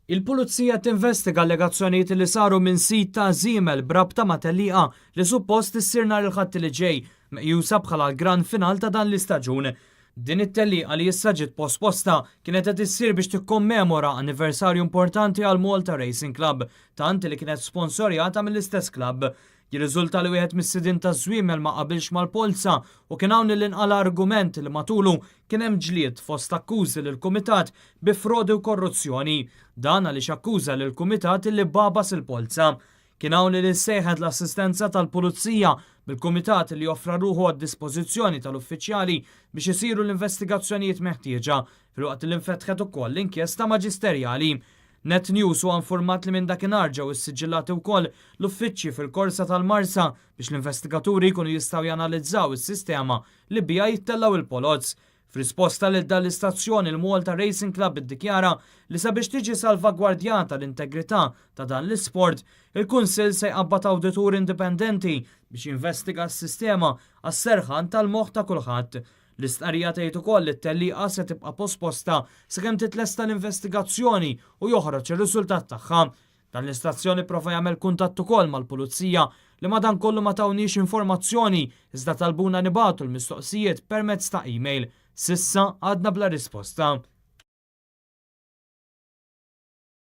Il-Pulizija tinvestiga allegazzjonijiet li saru minn sit ta' Zimel brabta ma' tellieqa li suppost issir nhar il-ħadd li ġej meqjusa bħala l-gran final ta' dan l-istaġun. Din it-tellieqa li issa ġiet posposta kienet qed issir biex tikkommemora anniversarju importanti għal Malta Racing Club, tant li kienet sponsorjata mill-istess klabb. Jirriżulta li wieħed mis-sidin ta' Żwiemel ma qabilx mal-Polza u kien hawn l-inqala argument li matulu kien hemm ġlied fost akkużi lil kumitat bi frodi u korruzzjoni. Dan għaliex akkuża lil kumitat li babas il-Polza. Kien hawn li ssejħed l-assistenza tal-Pulizija bil-kumitat li joffra ruħu għad-dispożizzjoni tal-uffiċjali biex isiru l-investigazzjonijiet meħtieġa filwaqt li nfetħet ukoll l-inkjesta maġisterjali. Net News huwa infurmat li minn dakinhar ġew issiġġillati wkoll l-uffiċċji fil-Korsa tal-Marsa biex l-investigaturi jkunu jistgħu janalizzaw is-sistema li bija jittellaw il-polozz. F'risposta lil dan l-istazzjoni l-Malta Racing Club iddikjara li sabiex tiġi salvagwardjata l-integrità ta' dan l-isport, il-Kunsill se jqabbad awditur indipendenti biex jinvestiga s-sistema għas-serħan tal-moħħ ta' kulħadd. L-istqarrija tgħid ukoll li t-tellieqa se tibqa' posposta sakemm titlesta l-investigazzjoni u joħroġ ir-riżultat tagħha. Dan l-istazzjoni prova jagħmel kuntatt ukoll mal-Pulizija li madankollu ma tawniex informazzjoni iżda talbuna nibatu l-mistoqsijiet permezz ta' email. Sissa għadna bla risposta.